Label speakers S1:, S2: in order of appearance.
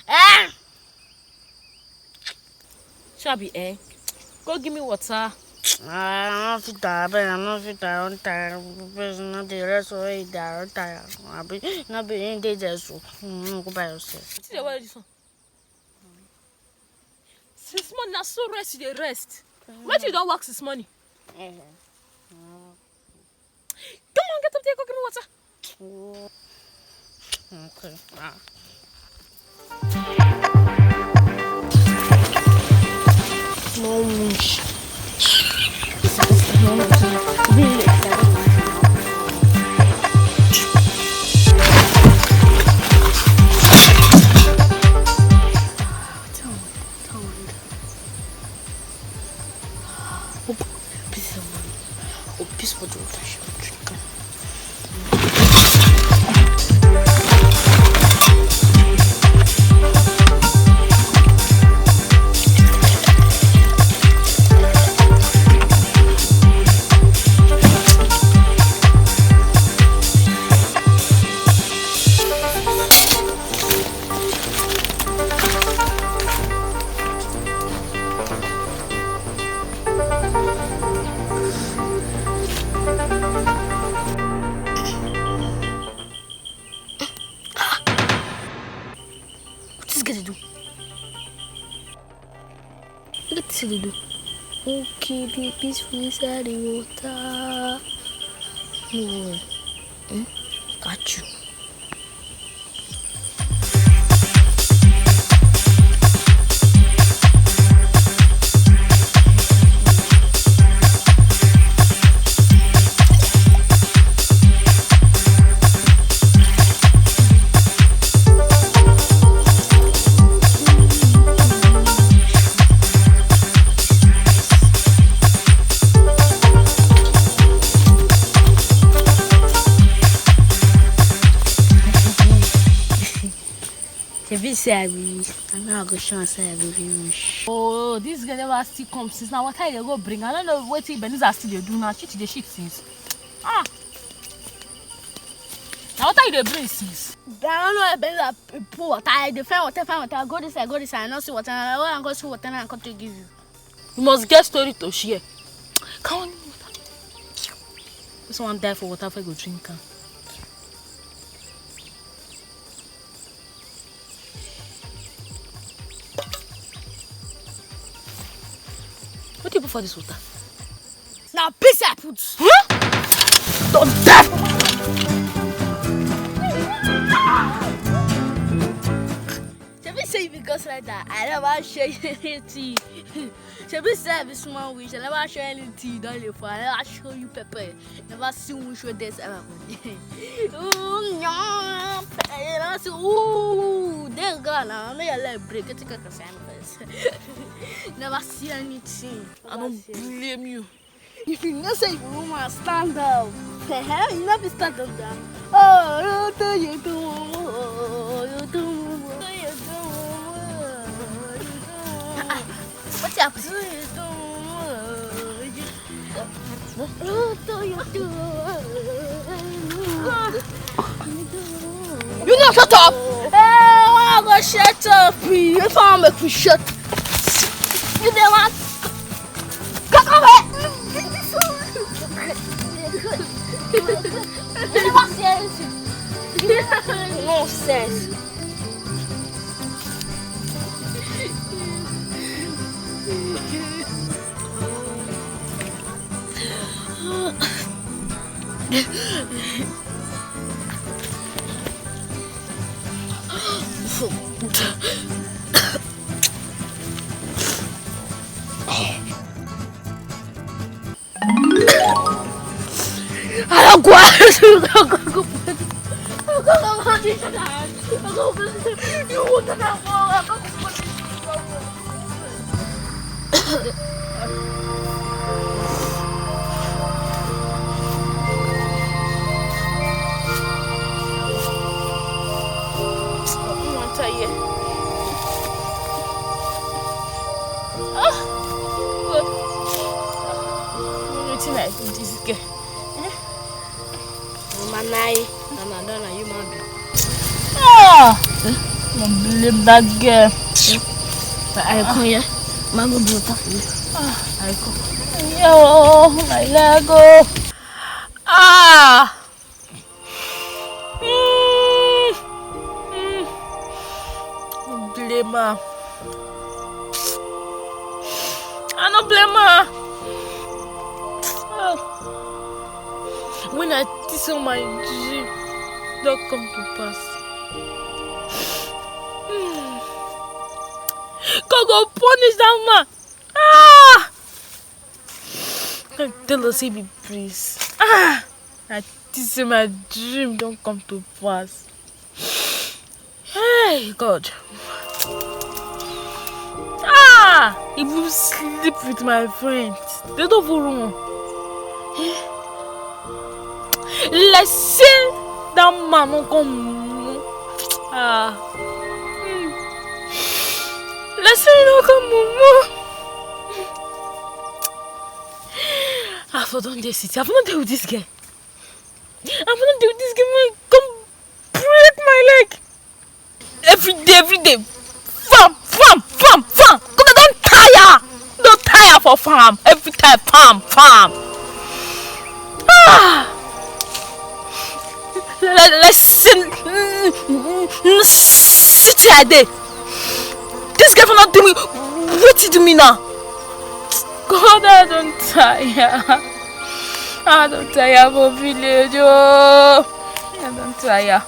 S1: Eh?
S2: Shabby, eh? Go give me water.
S1: I'm not fit tired, I'm not fit tired, I'm tired. Not the rest of it, I'm tired. I'll be not being there, so go by yourself.
S2: See the way this one. Since morning, I so rest, you rest. Why do you don't work this morning? Come on, get up there, go give me water.
S1: Okay.
S2: No wish. Okay, be peaceful inside the water. No. Got you.
S1: I'm not going to say
S2: Oh, this girl never still come since now. What time they go bring? I don't know what Ebenezer still they do now. She the shit since. Ah. Now what time they bring since?
S1: I don't know Ebenezer pour water. They find water. Go this side. I not see water. I go see water and I come to give you.
S2: You must get story to share. Come on, water. This one die for water if I go drink. What do you put for this water?
S1: Now, piece I put.
S2: Huh? Don't die!
S1: Say because like that, I never share anything. She say this small wish, I never share anything. Don't you? I never show you pepper. Never see you show this ever. Oh no! I say, ooh, there go now. No, you let break. Take a cassette. Never see anything.
S2: I don't blame you.
S1: If you not say you woman stand up, the hell you not be stand up there. Oh, you do. What's up?
S2: You not shut up!
S1: I'm gonna shut up. You can't make me shut. You don't want. Come on. You never say anything. Nonsense.
S2: don't blame that girl.
S1: I come here. Mango do it for you.
S2: I come. Yo, my Lego. Ah. Don't blame her. I don't blame her. When I teach on my dream, don't come to pass. God go punish that man. Ah! I tell us he be praised. Ah! I teach him my dream don't come to pass. Hey, God. Ah! He will sleep with my friends. They don't go wrong. Let's see that man won't come. Ah. Let's say no come. I for don't dare sit. I for not deal with this guy. I for not deal with this guy. Man, come break my leg. Every day. Farm. Come on, don't tire. Don't tire for farm. Every time farm. Ah. Let's sit like that. This girl for not doing what you do me now. God, I don't tire. I don't tire for village. I don't tire.